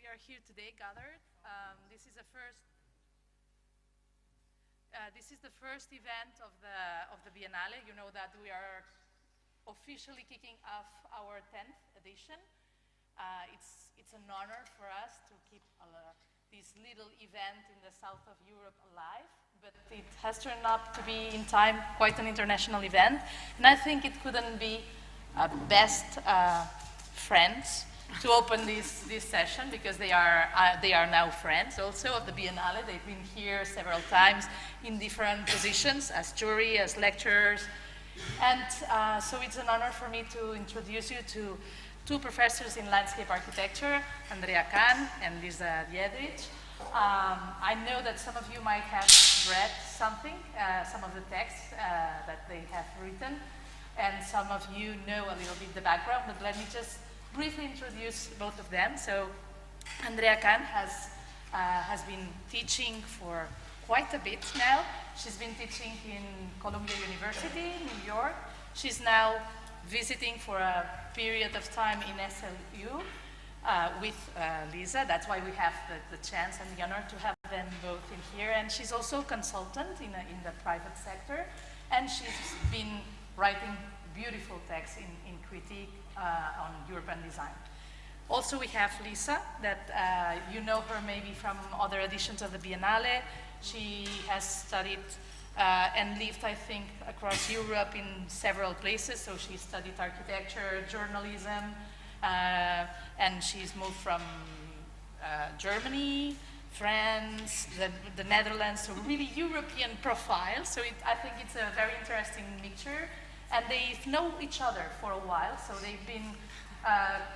we are here today gathered. This is the first event of the Biennale. You know that we are officially kicking off our 10th edition. It's an honor for us to keep this little event in the south of Europe alive, but it has turned out to be in time quite an international event, and I think it couldn't be best friends to open this session, because they are now friends also of the Biennale. They've been here several times in different positions as jury, as lecturers, and so it's an honor for me to introduce you to two professors in landscape architecture, Andrea Kahn and Diedrich. I know that some of you might have read something, some of the texts that they have written, and some of you know a little bit the background, but let me just briefly introduce both of them. So Andrea Kahn has been teaching for quite a bit now. She's been teaching in Columbia University, New York. She's now visiting for a period of time in SLU with Lisa. That's why we have the chance and the honor to have them both in here. And she's also a consultant in the private sector. And she's been writing beautiful texts in critique on urban design. Also, we have Lisa, that you know her maybe from other editions of the Biennale. She has studied and lived, I think, across Europe in several places. So she studied architecture, journalism, and she's moved from Germany, France, the Netherlands, so really European profile. So I think it's a very interesting mixture. And they know each other for a while, so they've been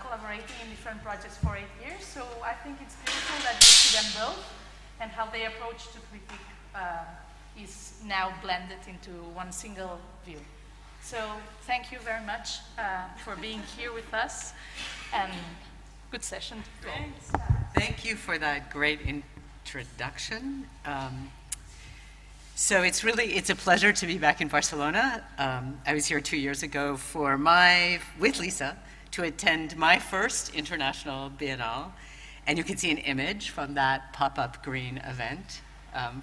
collaborating in different projects for 8 years. So I think it's beautiful that you see them both, and how they approach to critique is now blended into one single view. So thank you very much for being here with us, and good session to all. Thank you for that great introduction. So it's a pleasure to be back in Barcelona. I was here 2 years ago with Lisa, to attend my first international Biennale. And you can see an image from that pop-up green event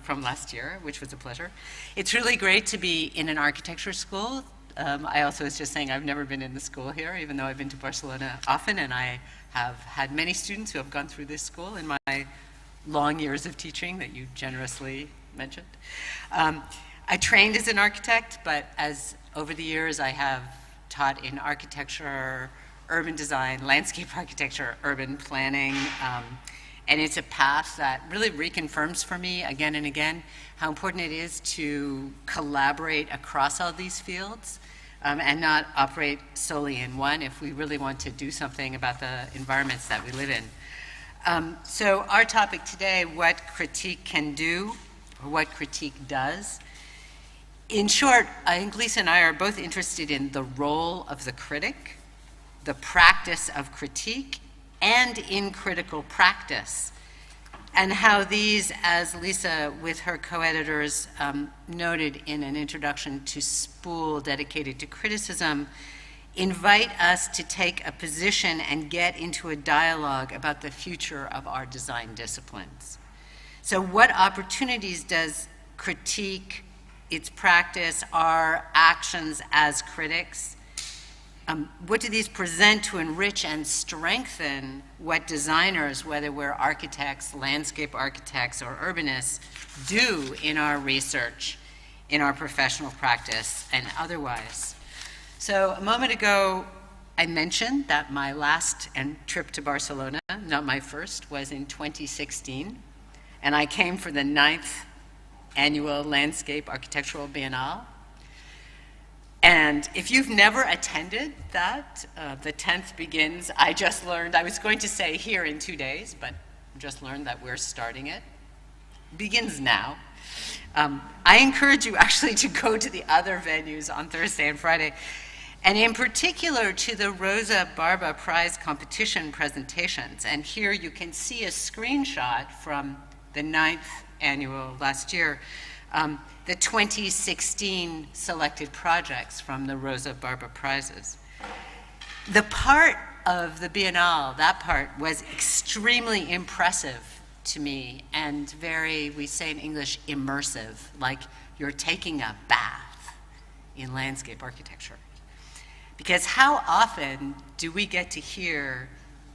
from last year, which was a pleasure. It's really great to be in an architecture school. I also was just saying I've never been in the school here, even though I've been to Barcelona often, and I have had many students who have gone through this school in my long years of teaching that you generously mentioned. I trained as an architect, but over the years I have taught in architecture, urban design, landscape architecture, urban planning, and it's a path that really reconfirms for me again and again how important it is to collaborate across all these fields and not operate solely in one if we really want to do something about the environments that we live in. So our topic today, what critique can do, or what critique does. In short, I think Lisa and I are both interested in the role of the critic, the practice of critique, and in critical practice, and how these, as Lisa with her co-editors noted in an introduction to Spool dedicated to criticism, invite us to take a position and get into a dialogue about the future of our design disciplines. So what opportunities does critique, its practice, our actions as critics, what do these present to enrich and strengthen what designers, whether we're architects, landscape architects, or urbanists, do in our research, in our professional practice, and otherwise? So a moment ago, I mentioned that my last trip to Barcelona, not my first, was in 2016. And I came for the 9th annual Landscape Architectural Biennale. And if you've never attended that, the 10th begins. I just learned, I was going to say here in 2 days, but just learned that we're starting it. Begins now. I encourage you actually to go to the other venues on Thursday and Friday, and in particular to the Rosa Barba Prize competition presentations. And here you can see a screenshot from the 9th annual last year, the 2016 selected projects from the Rosa Barba Prizes. The part of the Biennale, that part, was extremely impressive to me and very, we say in English, immersive, like you're taking a bath in landscape architecture. Because how often do we get to hear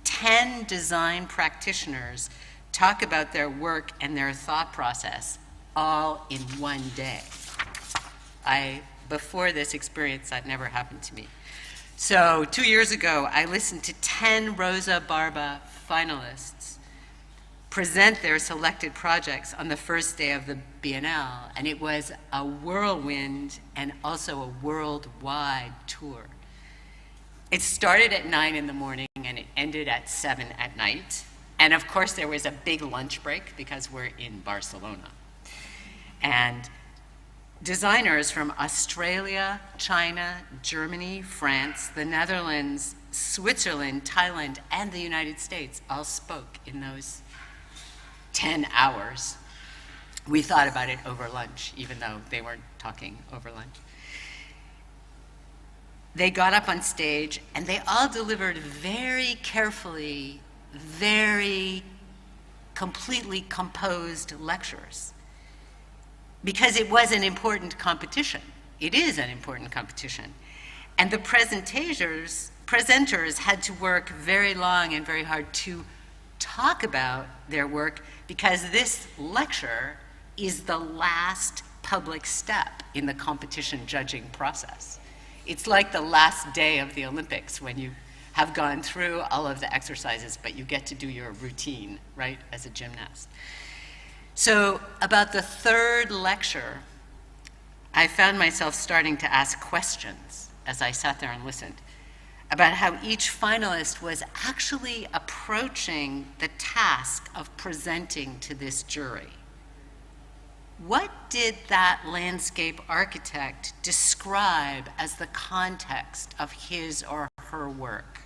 10 design practitioners talk about their work and their thought process all in one day? Before this experience, that never happened to me. So 2 years ago, I listened to 10 Rosa Barba finalists present their selected projects on the first day of the Biennale, and it was a whirlwind and also a worldwide tour. It started at 9 in the morning and it ended at 7 at night. And of course, there was a big lunch break because we're in Barcelona. And designers from Australia, China, Germany, France, the Netherlands, Switzerland, Thailand, and the United States all spoke in those 10 hours. We thought about it over lunch, even though they weren't talking over lunch. They got up on stage and they all delivered very carefully, very completely composed lectures. Because it was an important competition. It is an important competition. And the presenters had to work very long and very hard to talk about their work because this lecture is the last public step in the competition judging process. It's like the last day of the Olympics when you have gone through all of the exercises, but you get to do your routine, right, as a gymnast. So about the third lecture, I found myself starting to ask questions as I sat there and listened about how each finalist was actually approaching the task of presenting to this jury. What did that landscape architect describe as the context of his or her work?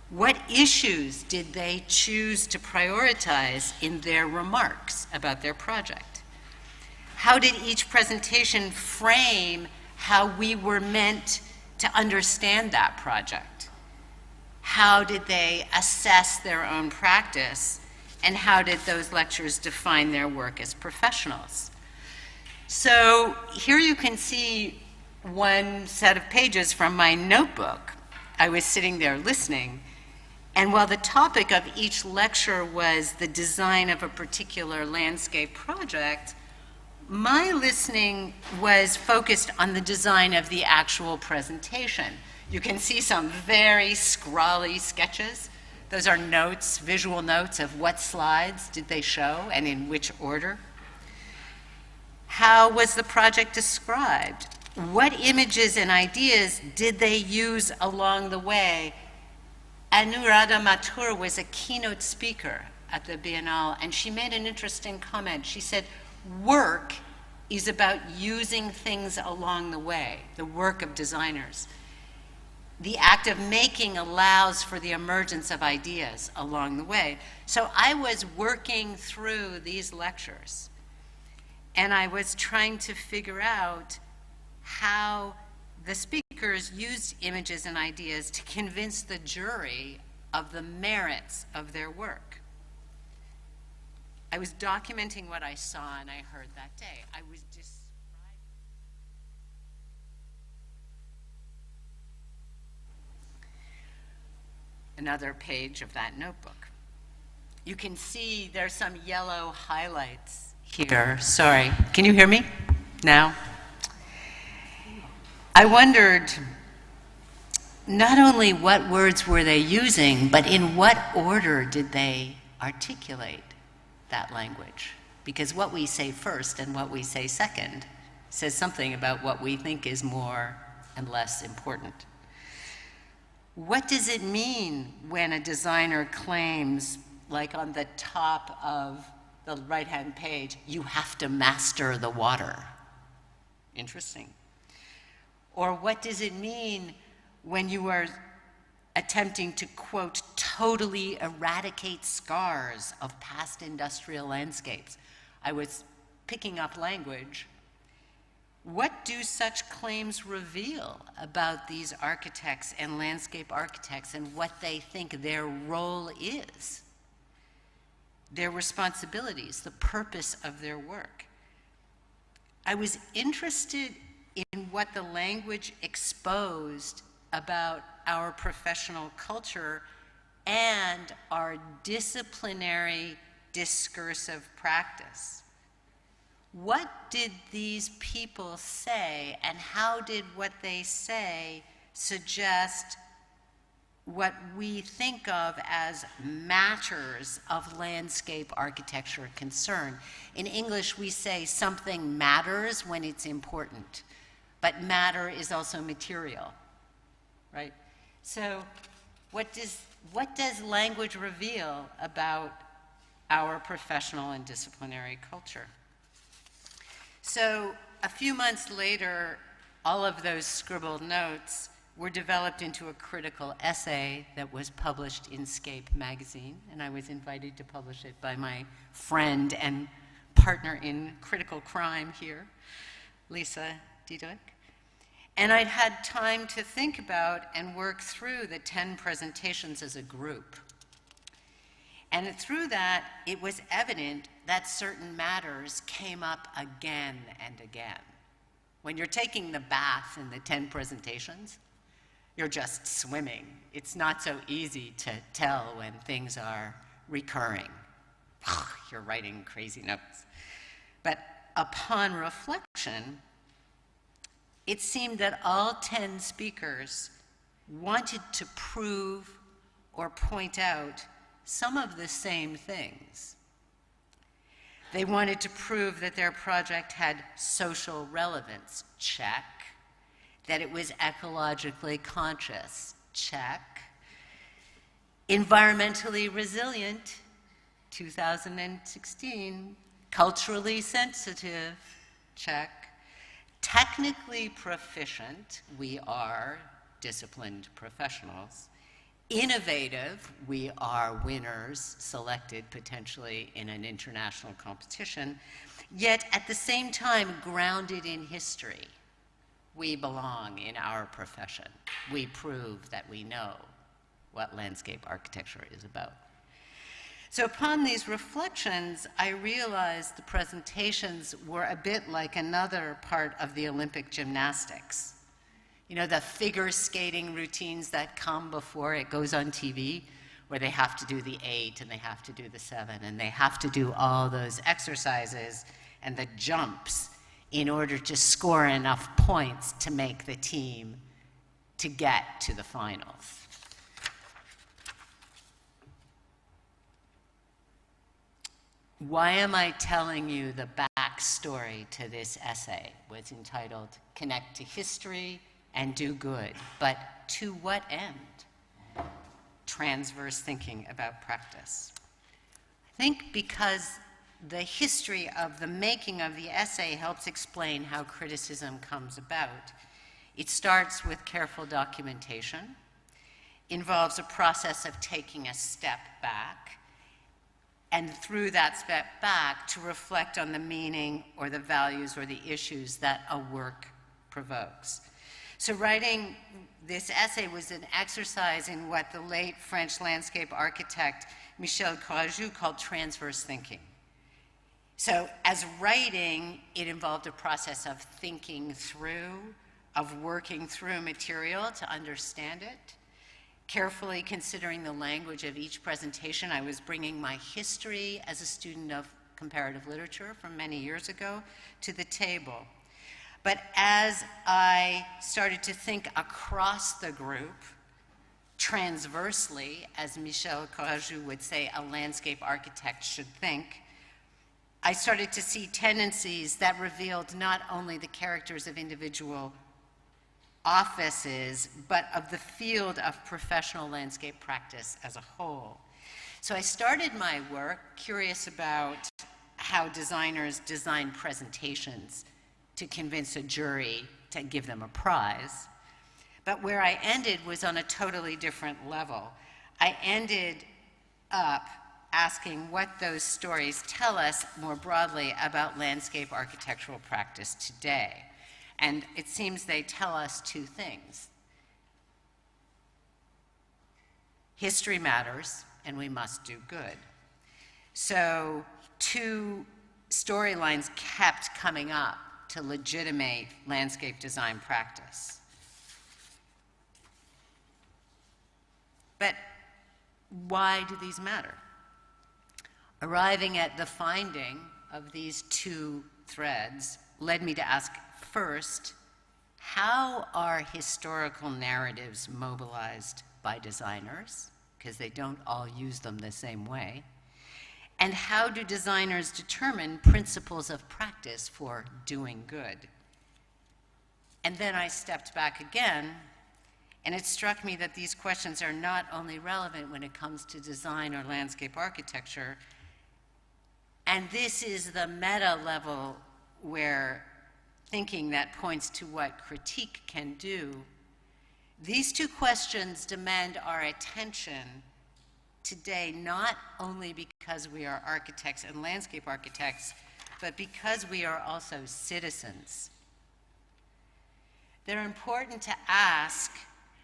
What issues did they choose to prioritize in their remarks about their project? How did each presentation frame how we were meant to understand that project? How did they assess their own practice? And how did those lectures define their work as professionals? So here you can see one set of pages from my notebook. I was sitting there listening, and while the topic of each lecture was the design of a particular landscape project, my listening was focused on the design of the actual presentation. You can see some very scrawly sketches. Those are notes, visual notes of what slides did they show and in which order. How was the project described? What images and ideas did they use along the way? Anuradha Mathur was a keynote speaker at the Biennale, and she made an interesting comment. She said, work is about using things along the way, the work of designers. The act of making allows for the emergence of ideas along the way. So I was working through these lectures, and I was trying to figure out how the speakers used images and ideas to convince the jury of the merits of their work. I was documenting what I saw and I heard that day. I was describing. Another page of that notebook. You can see there's some yellow highlights here. Sorry, can you hear me now? I wondered not only what words were they using, but in what order did they articulate that language? Because what we say first and what we say second says something about what we think is more and less important. What does it mean when a designer claims, like on the top of the right-hand page, you have to master the water? Interesting. Or what does it mean when you are attempting to, quote, totally eradicate scars of past industrial landscapes? I was picking up language, What do such claims reveal about these architects and landscape architects and what they think their role is, their responsibilities, the purpose of their work? I was interested in what the language exposed about our professional culture and our disciplinary discursive practice. What did these people say, and how did what they say suggest what we think of as matters of landscape architecture concern? In English, we say something matters when it's important, but matter is also material, right? So what does language reveal about our professional and disciplinary culture? So a few months later, all of those scribbled notes were developed into a critical essay that was published in Scape magazine, and I was invited to publish it by my friend and partner in critical crime here, Lisa Diedrich. And I'd had time to think about and work through the 10 presentations as a group. And through that, it was evident that certain matters came up again and again. When you're taking the bath in the 10 presentations, you're just swimming. It's not so easy to tell when things are recurring. You're writing crazy notes. But upon reflection, it seemed that all 10 speakers wanted to prove or point out some of the same things. They wanted to prove that their project had social relevance, check. That it was ecologically conscious, check. Environmentally resilient, 2016. Culturally sensitive, check. Technically proficient, we are disciplined professionals. Innovative, we are winners selected potentially in an international competition, yet at the same time grounded in history. We belong in our profession. We prove that we know what landscape architecture is about. So upon these reflections, I realized the presentations were a bit like another part of the Olympic gymnastics. You know, the figure skating routines that come before it goes on TV, where they have to do the 8 and they have to do the 7 and they have to do all those exercises and the jumps in order to score enough points to make the team to get to the finals. Why am I telling you the backstory to this essay? It was entitled Connect to History and Do Good, but to what end? Transverse thinking about practice. I think because the history of the making of the essay helps explain how criticism comes about. It starts with careful documentation, involves a process of taking a step back, and through that step back to reflect on the meaning or the values or the issues that a work provokes. So writing this essay was an exercise in what the late French landscape architect Michel Courageux called transverse thinking. So as writing, it involved a process of thinking through, of working through material to understand it, carefully considering the language of each presentation. I was bringing my history as a student of comparative literature from many years ago to the table. But as I started to think across the group, transversely, as Michel Courageux would say, a landscape architect should think, I started to see tendencies that revealed not only the characters of individual offices, but of the field of professional landscape practice as a whole. So I started my work curious about how designers design presentations to convince a jury to give them a prize. But where I ended was on a totally different level. I ended up asking what those stories tell us more broadly about landscape architectural practice today. And it seems they tell us two things. History matters, and we must do good. So two storylines kept coming up to legitimate landscape design practice. But why do these matter? Arriving at the finding of these two threads led me to ask first, how are historical narratives mobilized by designers? Because they don't all use them the same way. And how do designers determine principles of practice for doing good? And then I stepped back again, and it struck me that these questions are not only relevant when it comes to design or landscape architecture, and this is the meta level where thinking that points to what critique can do. These two questions demand our attention today, not only because we are architects and landscape architects, but because we are also citizens. They're important to ask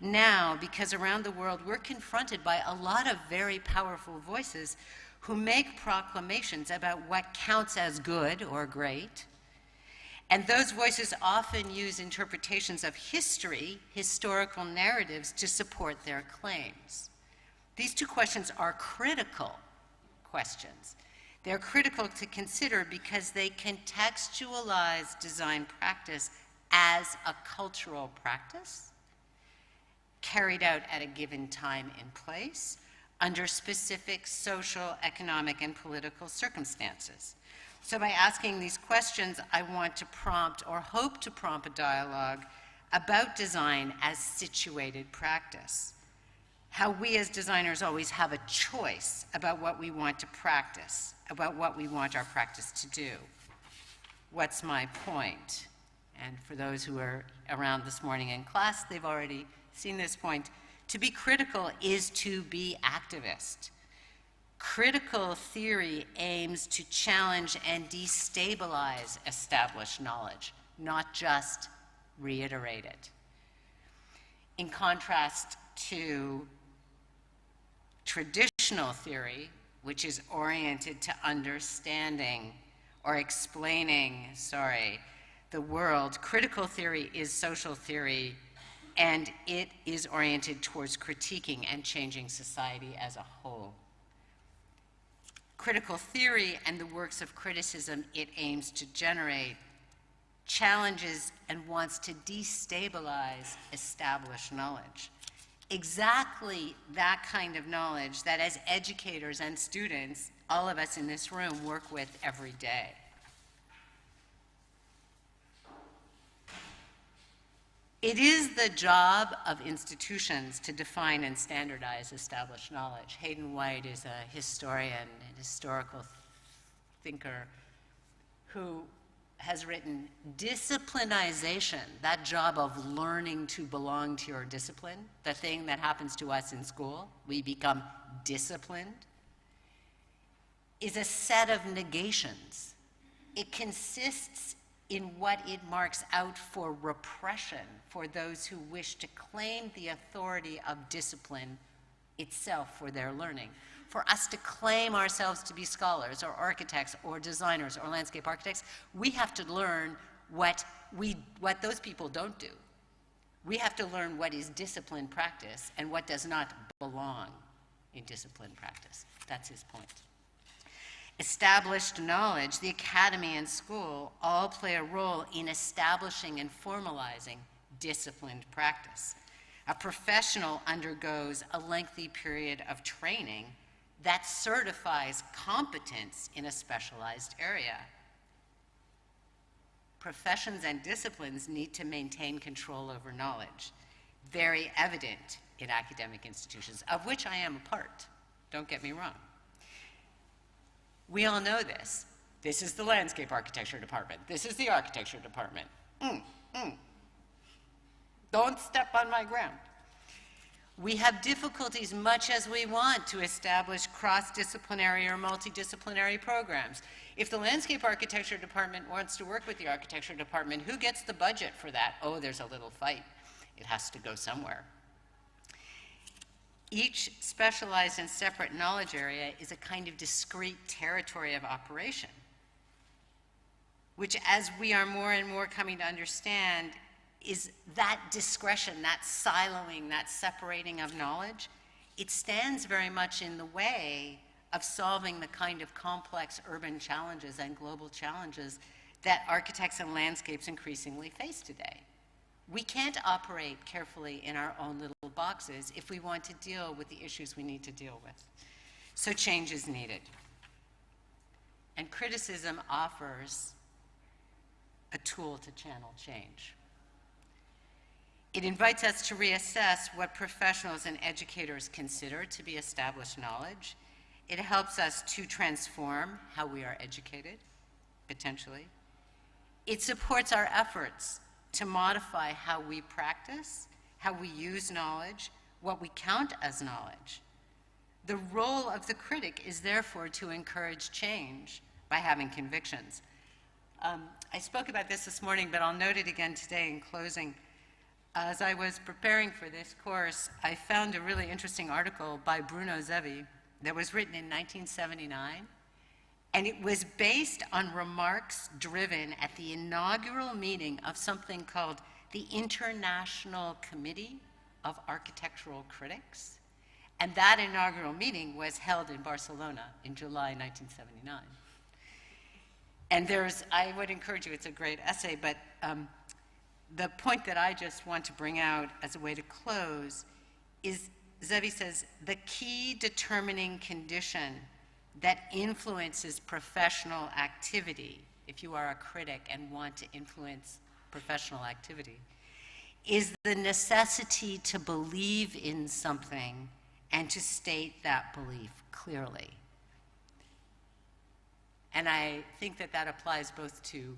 now because around the world we're confronted by a lot of very powerful voices who make proclamations about what counts as good or great. And those voices often use interpretations of history, historical narratives, to support their claims. These two questions are critical questions. They're critical to consider because they contextualize design practice as a cultural practice carried out at a given time and place under specific social, economic, and political circumstances. So by asking these questions, I want to prompt or hope to prompt a dialogue about design as situated practice. How we as designers always have a choice about what we want to practice, about what we want our practice to do. What's my point? And for those who are around this morning in class, they've already seen this point. To be critical is to be activist. Critical theory aims to challenge and destabilize established knowledge, not just reiterate it. In contrast to traditional theory, which is oriented to understanding or explaining, the world, critical theory is social theory, and it is oriented towards critiquing and changing society as a whole. Critical theory and the works of criticism it aims to generate challenges and wants to destabilize established knowledge. Exactly that kind of knowledge that as educators and students, all of us in this room work with every day. It is the job of institutions to define and standardize established knowledge. Hayden White is a historian and historical thinker who has written disciplinization, that job of learning to belong to your discipline, the thing that happens to us in school, we become disciplined, is a set of negations. It consists in what it marks out for repression for those who wish to claim the authority of discipline itself for their learning. For us to claim ourselves to be scholars or architects or designers or landscape architects, we have to learn what those people don't do. We have to learn what is disciplined practice and what does not belong in disciplined practice. That's his point. Established knowledge, the academy and school all play a role in establishing and formalizing disciplined practice. A professional undergoes a lengthy period of training that certifies competence in a specialized area. Professions and disciplines need to maintain control over knowledge, very evident in academic institutions, of which I am a part, don't get me wrong. We all know this. This is the landscape architecture department. This is the architecture department. Don't step on my ground. We have difficulties, much as we want, to establish cross-disciplinary or multidisciplinary programs. If the landscape architecture department wants to work with the architecture department, who gets the budget for that? Oh, there's a little fight. It has to go somewhere. Each specialized and separate knowledge area is a kind of discrete territory of operation, which, as we are more and more coming to understand, is that discretion, that siloing, that separating of knowledge. It stands very much in the way of solving the kind of complex urban challenges and global challenges that architects and landscapes increasingly face today. We can't operate carefully in our own little boxes if we want to deal with the issues we need to deal with. So change is needed. And criticism offers a tool to channel change. It invites us to reassess what professionals and educators consider to be established knowledge. It helps us to transform how we are educated, potentially. It supports our efforts to modify how we practice, how we use knowledge, what we count as knowledge. The role of the critic is therefore to encourage change by having convictions. I spoke about this morning, but I'll note it again today in closing. As I was preparing for this course, I found a really interesting article by Bruno Zevi that was written in 1979, and it was based on remarks driven at the inaugural meeting of something called the International Committee of Architectural Critics, and that inaugural meeting was held in Barcelona in July 1979. And I would encourage you, it's a great essay, but the point that I just want to bring out as a way to close is, Zevi says, the key determining condition that influences professional activity, if you are a critic and want to influence professional activity, is the necessity to believe in something and to state that belief clearly. And I think that that applies both to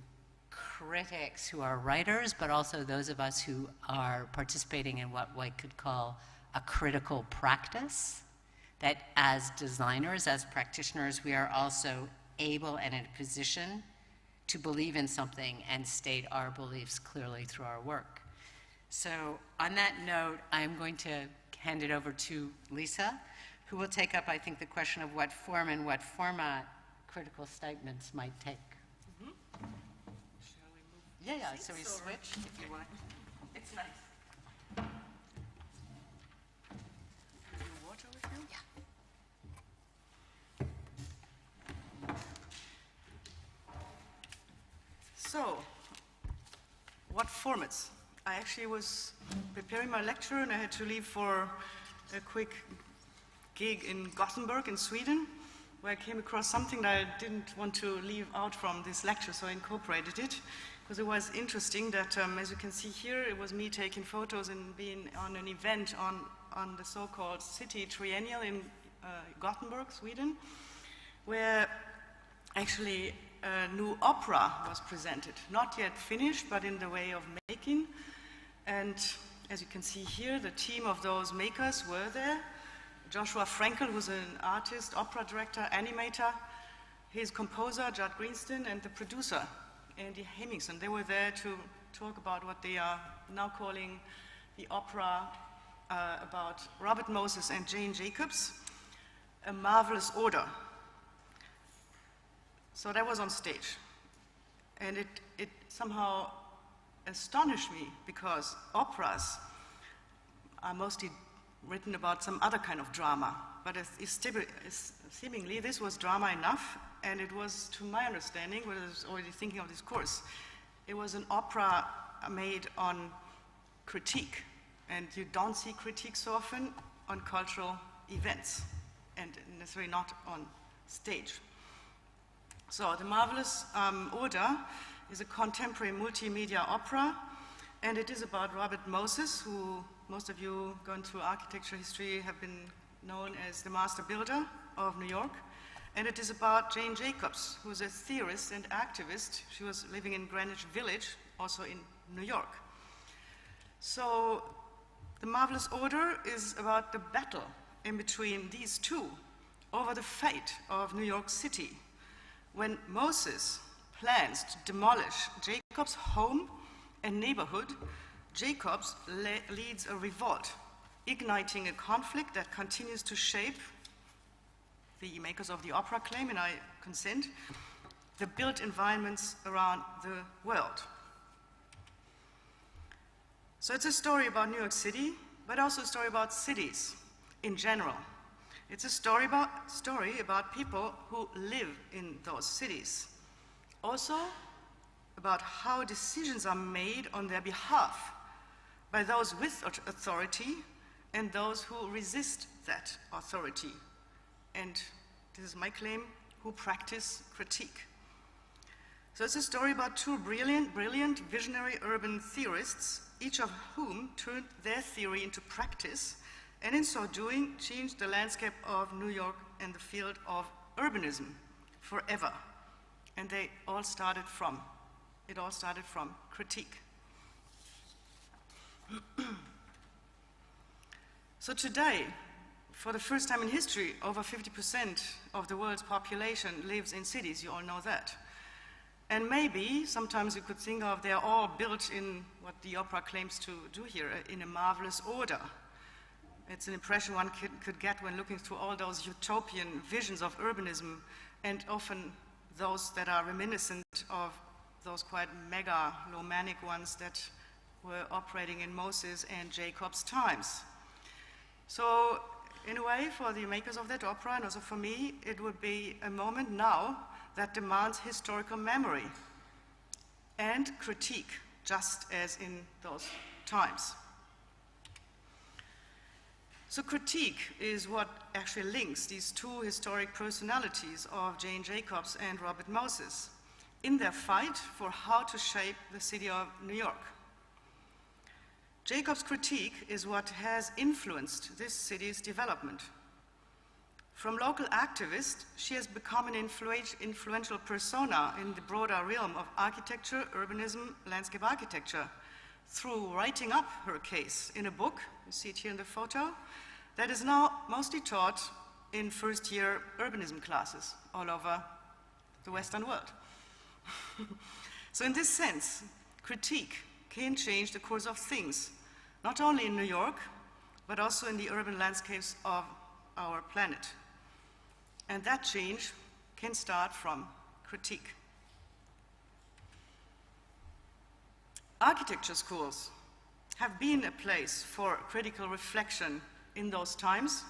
critics who are writers, but also those of us who are participating in what one could call a critical practice, that as designers, as practitioners, we are also able and in a position to believe in something and state our beliefs clearly through our work. So on that note, I'm going to hand it over to Lisa, who will take up, I think, the question of what form and what format critical statements might take. Mm-hmm. Shall we move? Yeah, so we switch if you want. It's nice. Water with you? Yeah. So, what formats? I actually was preparing my lecture and I had to leave for a quick gig in Gothenburg in Sweden, where I came across something that I didn't want to leave out from this lecture, so I incorporated it, because it was interesting that, as you can see here, it was me taking photos and being on an event on the so-called City Triennial in Gothenburg, Sweden, where actually a new opera was presented. Not yet finished, but in the way of making. And as you can see here, the team of those makers were there. Joshua Frankel, who's an artist, opera director, animator, his composer, Judd Greenstein, and the producer, Andy Hemmingson. They were there to talk about what they are now calling the opera about Robert Moses and Jane Jacobs, A Marvelous Order. So that was on stage. And it somehow astonished me, because operas are mostly written about some other kind of drama. But seemingly this was drama enough, and it was, to my understanding, when I was already thinking of this course, it was an opera made on critique. And you don't see critique so often on cultural events, and necessarily not on stage. So The Marvelous Order is a contemporary multimedia opera, and it is about Robert Moses, who most of you going through architecture history have been known as the master builder of New York. And it is about Jane Jacobs, who's a theorist and activist. She was living in Greenwich Village, also in New York. So The Marvelous Order is about the battle in between these two over the fate of New York City, when Moses plans to demolish Jacob's home and neighborhood. Jacobs leads a revolt, igniting a conflict that continues to shape, the makers of the opera claim, and I consent, the built environments around the world. So it's a story about New York City, but also a story about cities in general. It's a story about people who live in those cities. Also about how decisions are made on their behalf by those with authority and those who resist that authority. And this is my claim, who practice critique. So it's a story about two brilliant visionary urban theorists, each of whom turned their theory into practice, and in so doing changed the landscape of New York and the field of urbanism forever. And it all started from critique. So today, for the first time in history, over 50% of the world's population lives in cities, you all know that. And maybe, sometimes you could think of, they're all built in what the opera claims to do here, in a marvelous order. It's an impression one could get when looking through all those utopian visions of urbanism, and often those that are reminiscent of those quite megalomanic ones that were operating in Moses and Jacob's times. So, in a way, for the makers of that opera, and also for me, it would be a moment now that demands historical memory and critique, just as in those times. So critique is what actually links these two historic personalities of Jane Jacobs and Robert Moses in their fight for how to shape the city of New York. Jacobs' critique is what has influenced this city's development. From local activist, she has become an influential persona in the broader realm of architecture, urbanism, landscape architecture, through writing up her case in a book, you see it here in the photo, that is now mostly taught in first-year urbanism classes all over the Western world. So in this sense, critique can change the course of things, not only in New York, but also in the urban landscapes of our planet. And that change can start from critique. Architecture schools have been a place for critical reflection in those times,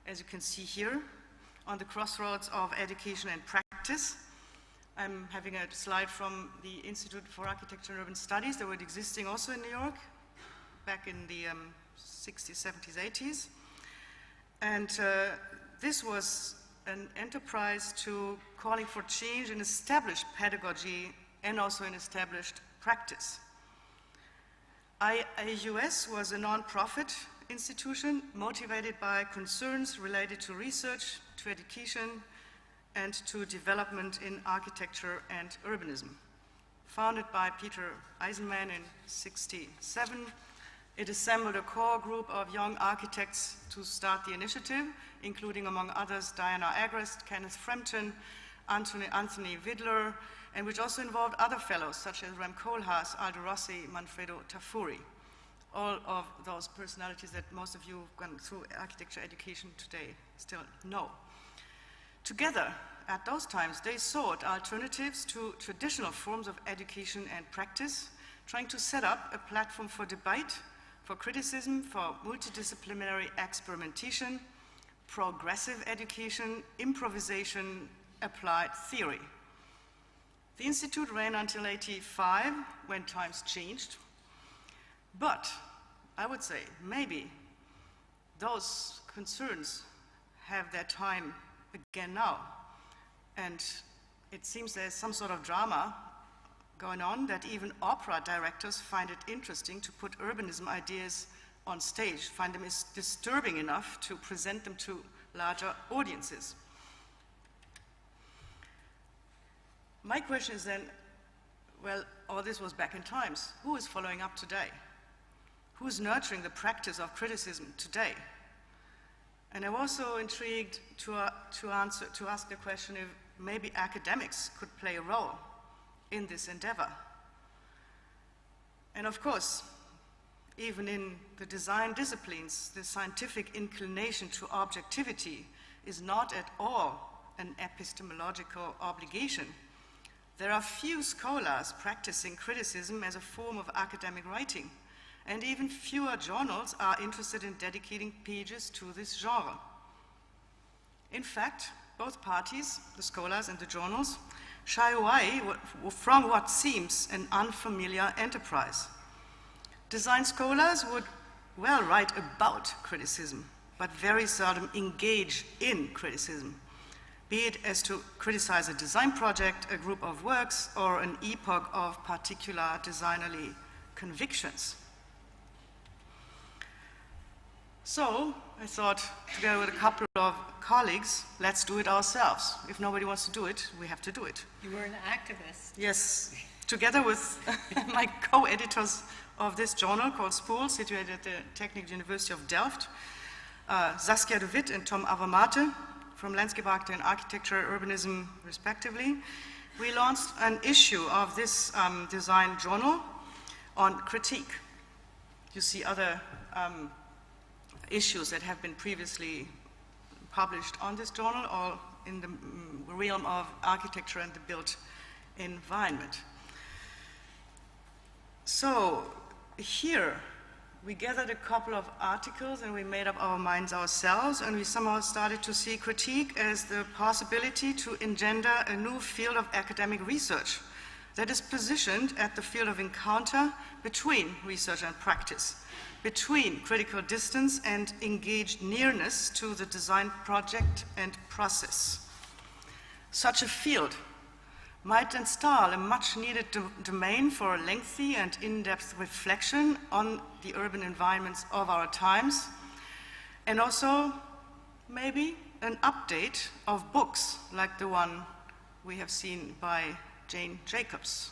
as you can see here, on the crossroads of education and practice. I'm having a slide from the Institute for Architecture and Urban Studies that were existing also in New York back in the 60s, 70s, 80s. And this was an enterprise to calling for change in established pedagogy and also in established practice. IAUS was a non-profit institution motivated by concerns related to research, to education, and to development in architecture and urbanism. Founded by Peter Eisenman in '67, it assembled a core group of young architects to start the initiative, including, among others, Diana Agrest, Kenneth Frampton, Anthony Vidler, and which also involved other fellows such as Rem Koolhaas, Aldo Rossi, Manfredo Tafuri, all of those personalities that most of you who've gone through architecture education today still know. Together, at those times, they sought alternatives to traditional forms of education and practice, trying to set up a platform for debate, for criticism, for multidisciplinary experimentation, progressive education, improvisation, applied theory. The Institute ran until '85, when times changed. But I would say maybe those concerns have their time again now. And it seems there's some sort of drama going on that even opera directors find it interesting to put urbanism ideas on stage, find them disturbing enough to present them to larger audiences. My question is then, well, all this was back in times. Who is following up today? who's nurturing the practice of criticism today? And I'm also intrigued to ask the question if maybe academics could play a role in this endeavor. And of course, even in the design disciplines, the scientific inclination to objectivity is not at all an epistemological obligation. There are few scholars practicing criticism as a form of academic writing, and even fewer journals are interested in dedicating pages to this genre. In fact, both parties, the scholars and the journals, shy away from what seems an unfamiliar enterprise. Design scholars would well write about criticism, but very seldom engage in criticism, be it as to criticize a design project, a group of works, or an epoch of particular designerly convictions. So I thought, together with a couple of colleagues, let's do it ourselves. If nobody wants to do it, we have to do it. You were an activist. Yes, together with my co-editors of this journal called Spool, situated at the Technical University of Delft, Saskia de Wit and Tom Avamate from Landscape Architecture and Architecture, Urbanism, respectively. We launched an issue of this design journal on critique. You see other issues that have been previously published on this journal, all in the realm of architecture and the built environment. So here we gathered a couple of articles and we made up our minds ourselves, and we somehow started to see critique as the possibility to engender a new field of academic research that is positioned at the field of encounter between research and practice, between critical distance and engaged nearness to the design project and process. Such a field might install a much-needed domain for a lengthy and in-depth reflection on the urban environments of our times, and also maybe an update of books like the one we have seen by Jane Jacobs.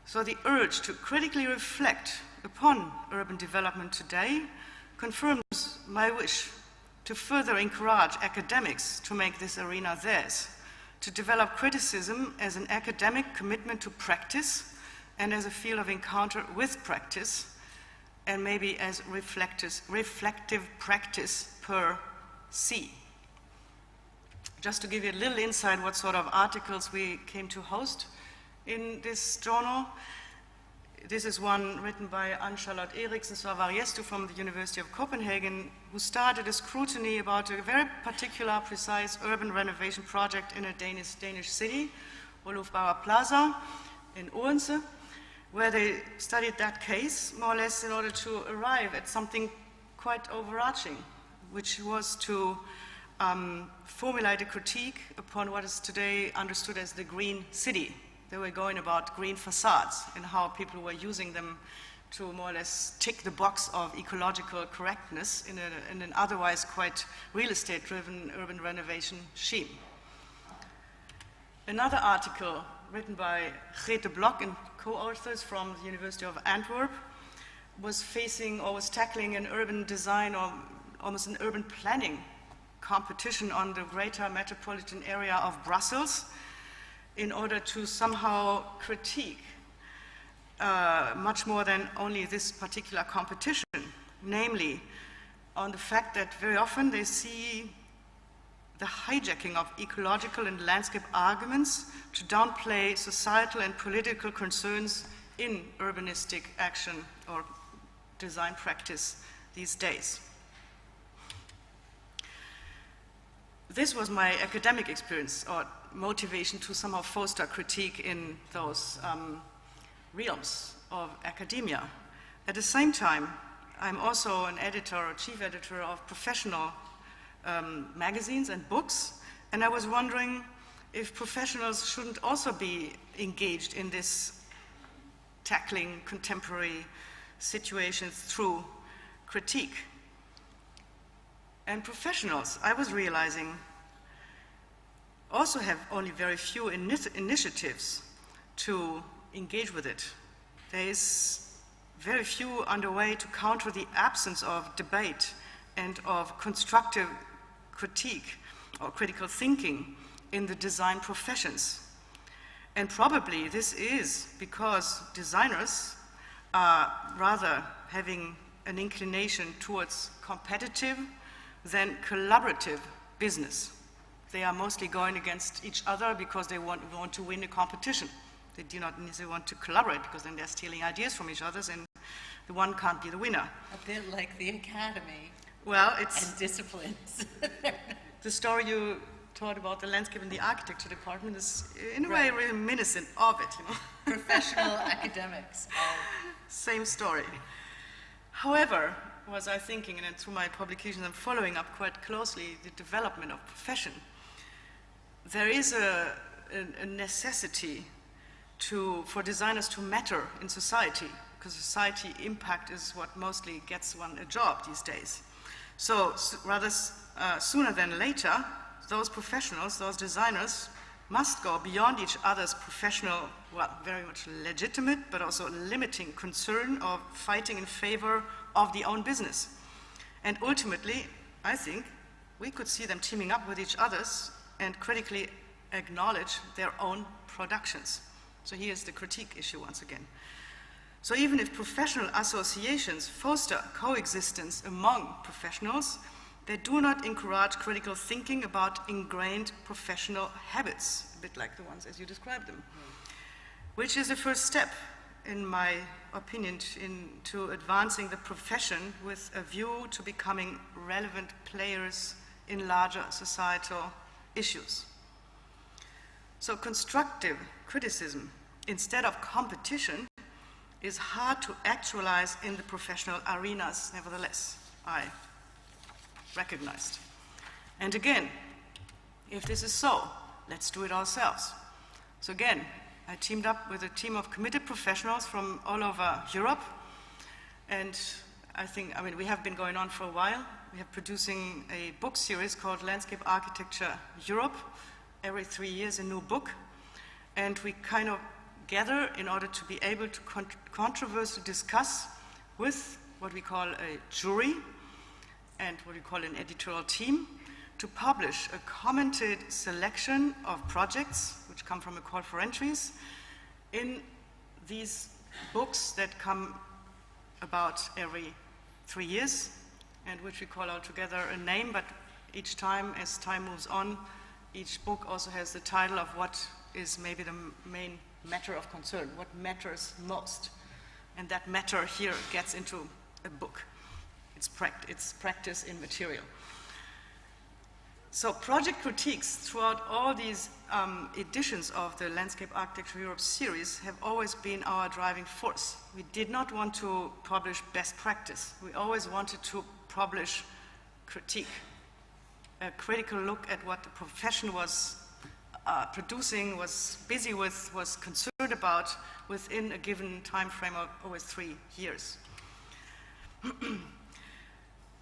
So the urge to critically reflect upon urban development today confirms my wish to further encourage academics to make this arena theirs, to develop criticism as an academic commitment to practice and as a field of encounter with practice, and maybe as reflective practice per se. Just to give you a little insight what sort of articles we came to host in this journal. This is one written by Anne-Charlotte Eriksen Svarvariestu from the University of Copenhagen, who started a scrutiny about a very particular, precise urban renovation project in a Danish city, Olufbauer Plaza in Odense, where they studied that case more or less in order to arrive at something quite overarching, which was to formulate a critique upon what is today understood as the green city. They were going about green facades and how people were using them to more or less tick the box of ecological correctness in an otherwise quite real estate-driven urban renovation scheme. Another article written by Grete Blok and co-authors from the University of Antwerp was tackling an urban design or almost an urban planning competition on the greater metropolitan area of Brussels, in order to somehow critique much more than only this particular competition, namely on the fact that very often they see the hijacking of ecological and landscape arguments to downplay societal and political concerns in urbanistic action or design practice these days. This was my academic experience or motivation to somehow foster critique in those realms of academia. At the same time, I'm also an editor or chief editor of professional magazines and books, and I was wondering if professionals shouldn't also be engaged in this tackling contemporary situations through critique. And professionals, I was realizing, also have only very few initiatives to engage with it. There is very few underway to counter the absence of debate and of constructive critique or critical thinking in the design professions. And probably this is because designers are rather having an inclination towards competitive than collaborative business. They are mostly going against each other because they want to win a competition. They do not necessarily want to collaborate because then they're stealing ideas from each other and the one can't be the winner. A bit like the academy. Well, it's and disciplines. the story you told about the landscape and the architecture department is in a way reminiscent of it, you know. Professional academics. Same story. However, was I thinking, and through my publications I'm following up quite closely the development of profession, there is a necessity for designers to matter in society, because society impact is what mostly gets one a job these days. So rather sooner than later, those professionals, those designers, must go beyond each other's professional, well, very much legitimate, but also limiting concern of fighting in favor of the own business. And ultimately, I think, we could see them teaming up with each others and critically acknowledge their own productions. So here's the critique issue once again. So even if professional associations foster coexistence among professionals, they do not encourage critical thinking about ingrained professional habits, a bit like the ones as you described them, which is the first step, in my opinion, into advancing the profession with a view to becoming relevant players in larger societal issues. So constructive criticism, instead of competition, is hard to actualize in the professional arenas, nevertheless, I recognized. And again, if this is so, let's do it ourselves. So again, I teamed up with a team of committed professionals from all over Europe, and we have been going on for a while. We are producing a book series called Landscape Architecture Europe. Every 3 years a new book, and we kind of gather in order to be able to controversially discuss with what we call a jury and what we call an editorial team to publish a commented selection of projects which come from a call for entries in these books that come about every 3 years and which we call altogether a name, but each time, as time moves on, each book also has the title of what is maybe the main matter of concern, what matters most. And that matter here gets into a book. It's practice in material. So project critiques throughout all these editions of the Landscape Architecture Europe series have always been our driving force. We did not want to publish best practice. We always wanted to publish critique, a critical look at what the profession was producing, was busy with, was concerned about within a given time frame of always 3 years.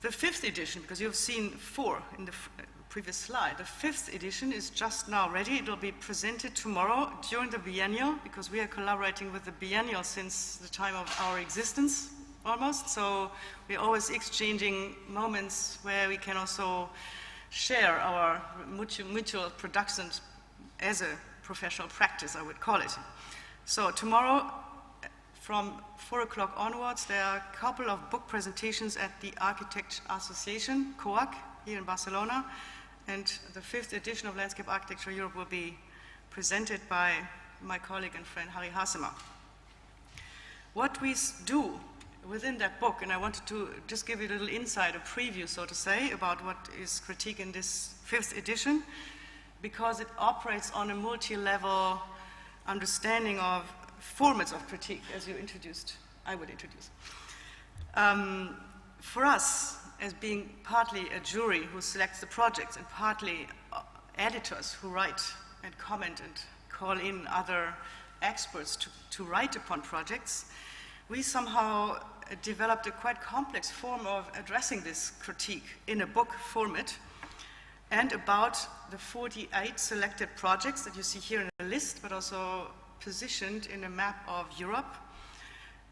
The 5th edition, because you've seen 4 in the previous slide, the 5th edition is just now ready. It will be presented tomorrow during the biennial, because we are collaborating with the biennial since the time of our existence, almost. So we're always exchanging moments where we can also share our mutual productions as a professional practice, I would call it. So tomorrow, from 4 o'clock onwards, there are a couple of book presentations at the Architect Association, COAC, here in Barcelona, and the 5th edition of Landscape Architecture Europe will be presented by my colleague and friend Harry Haserma. What we do within that book, and I wanted to just give you a little insight, a preview, so to say, about what is critique in this 5th edition, because it operates on a multi-level understanding of formats of critique, as you introduced, I would introduce. For us, as being partly a jury who selects the projects and partly editors who write and comment and call in other experts to write upon projects, we somehow developed a quite complex form of addressing this critique in a book format. And about the 48 selected projects that you see here in the list, but also positioned in a map of Europe,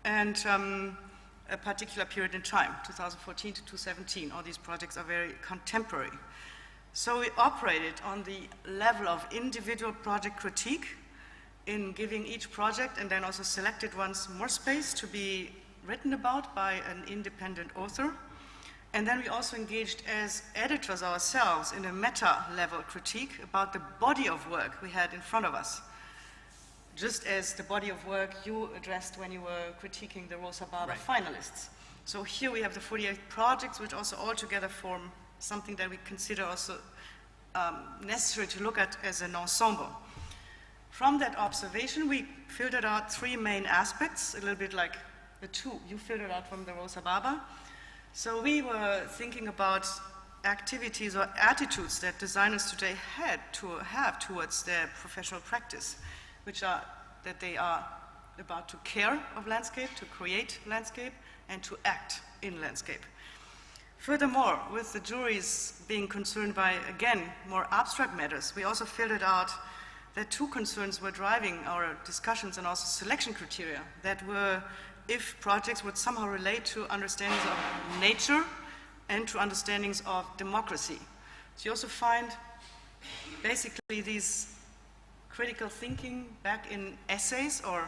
and a particular period in time, 2014 to 2017. All these projects are very contemporary. So we operated on the level of individual project critique in giving each project, and then also selected ones more space to be written about by an independent author. And then we also engaged as editors ourselves in a meta-level critique about the body of work we had in front of us, just as the body of work you addressed when you were critiquing the Rosa Barber finalists. So here we have the 48 projects, which also all together form something that we consider also necessary to look at as an ensemble. From that observation, we filtered out three main aspects, a little bit like the two you filtered out from the Rosa Barber. So we were thinking about activities or attitudes that designers today had to have towards their professional practice, which are that they are about to care of landscape, to create landscape, and to act in landscape. Furthermore, with the juries being concerned by, again, more abstract matters, we also filtered out that two concerns were driving our discussions and also selection criteria that were if projects would somehow relate to understandings of nature and to understandings of democracy. So you also find basically these critical thinking back in essays or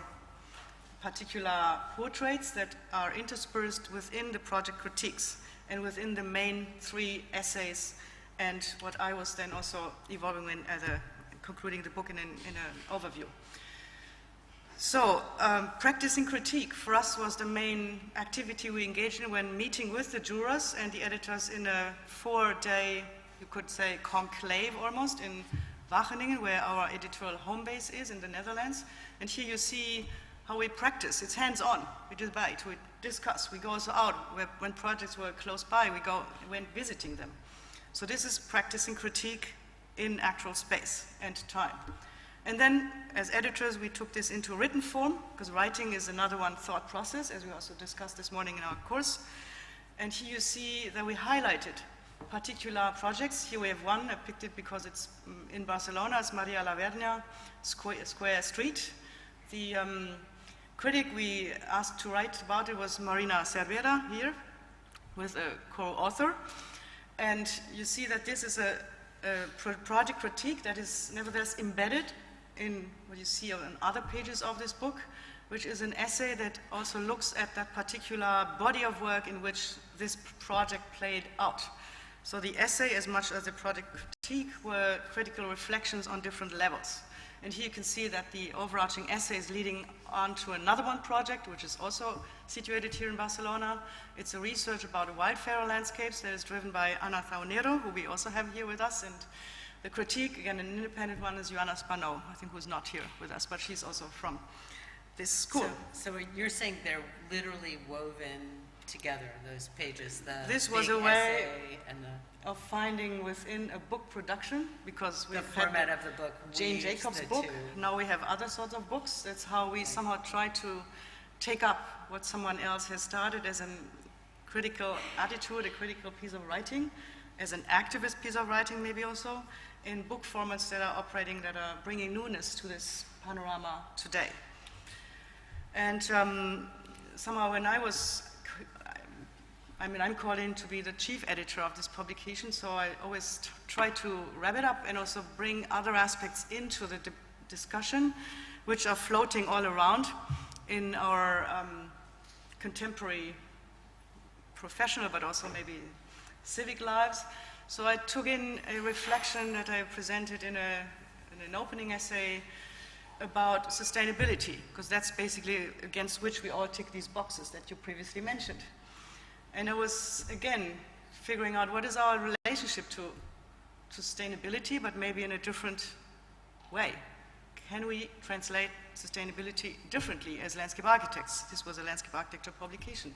particular portraits that are interspersed within the project critiques and within the main three essays and what I was then also evolving in as concluding the book in an overview. So, practicing critique for us was the main activity we engaged in when meeting with the jurors and the editors in a 4-day, you could say, conclave almost in Wageningen, where our editorial home base is in the Netherlands. And here you see how we practice. It's hands-on. We debate, we discuss, we go also out. When projects were close by, we went visiting them. So this is practicing critique in actual space and time. And then, as editors, we took this into written form, because writing is another one thought process, as we also discussed this morning in our course. And here you see that we highlighted particular projects. Here we have one, I picked it because it's in Barcelona, it's Maria Lavernia Square Street. The critic we asked to write about it was Marina Cervera here, with a co-author. And you see that this is a project critique that is nevertheless embedded in what you see on other pages of this book, which is an essay that also looks at that particular body of work in which this project played out. So the essay, as much as the project critique, were critical reflections on different levels. And here you can see that the overarching essay is leading on to another one project, which is also situated here in Barcelona. It's a research about wildflower landscapes that is driven by Ana Zaunero, who we also have here with us. And the critique, again, an independent one, is Joanna Spano, I think, who's not here with us, but she's also from this school. So you're saying they're literally woven together, those pages, this was a way of finding within a book production, because we've the format of the book, Jane Jacobs' book. Now we have other sorts of books. That's how we somehow try to take up what someone else has started as a critical attitude, a critical piece of writing, as an activist piece of writing maybe also, in book formats that are operating, that are bringing newness to this panorama today. And somehow when I'm called in to be the chief editor of this publication, so I always try to wrap it up and also bring other aspects into the discussion, which are floating all around in our contemporary professional, but also maybe civic lives. So I took in a reflection that I presented in an opening essay about sustainability, because that's basically against which we all tick these boxes that you previously mentioned. And I was, again, figuring out what is our relationship to sustainability, but maybe in a different way. Can we translate sustainability differently as landscape architects? This was a landscape architecture publication.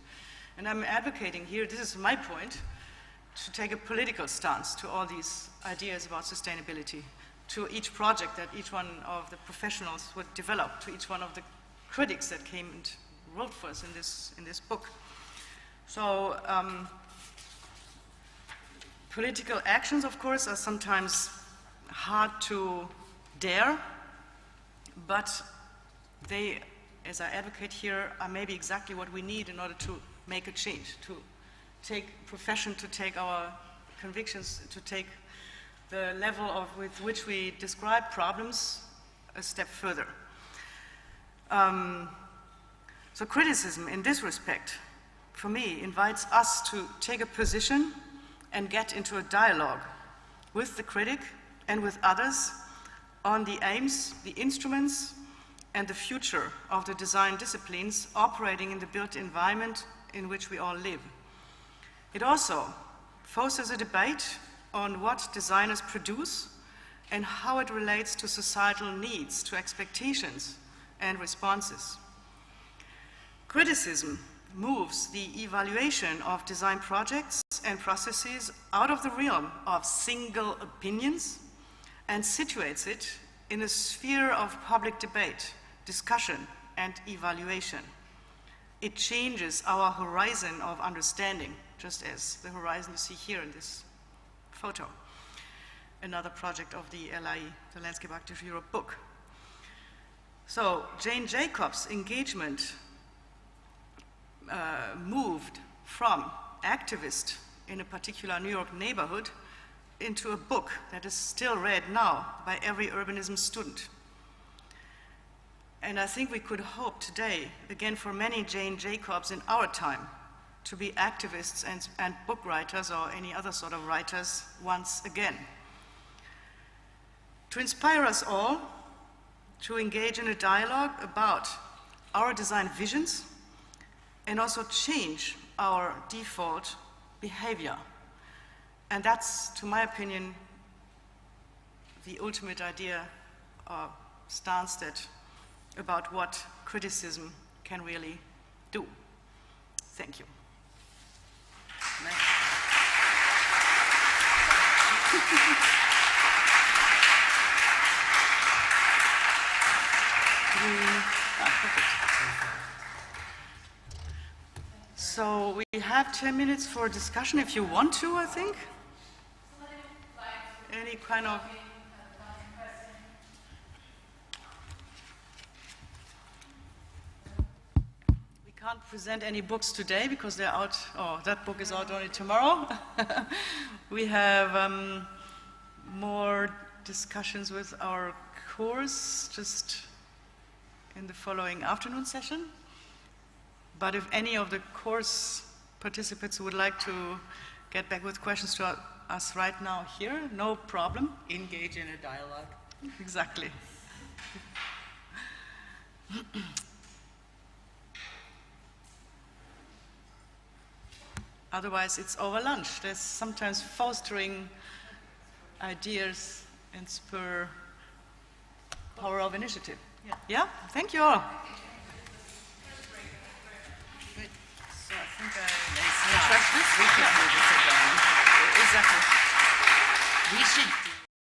And I'm advocating here, this is my point, to take a political stance to all these ideas about sustainability, to each project that each one of the professionals would develop, to each one of the critics that came and wrote for us in this book. So political actions, of course, are sometimes hard to dare, but they as I advocate here, are maybe exactly what we need in order to make a change, to take profession, to take our convictions, to take the level with which we describe problems a step further. So criticism in this respect, for me, invites us to take a position and get into a dialogue with the critic and with others on the aims, the instruments, and the future of the design disciplines operating in the built environment in which we all live. It also fosters a debate on what designers produce and how it relates to societal needs, to expectations and responses. Criticism moves the evaluation of design projects and processes out of the realm of single opinions and situates it in a sphere of public debate, discussion, and evaluation. It changes our horizon of understanding, just as the horizon you see here in this photo. Another project of the LIE, the Landscape Architecture Europe book. So Jane Jacobs' engagement moved from activist in a particular New York neighborhood into a book that is still read now by every urbanism student. And I think we could hope today, again for many Jane Jacobs in our time, to be activists and book writers or any other sort of writers once again. To inspire us all to engage in a dialogue about our design visions and also change our default behavior. And that's, to my opinion, the ultimate idea or stance about what criticism can really do. Thank you. So we have 10 minutes for discussion if you want to, I think. Any kind of... We can't present any books today because they're out, that book is out only tomorrow. We have more discussions with our course just in the following afternoon session. But if any of the course participants would like to get back with questions to us right now here, no problem. Engage in a dialogue. Exactly. Otherwise, it's over lunch. There's sometimes fostering ideas and spur power of initiative. Yeah? Thank you all. So I think we could do this again. Exactly. We should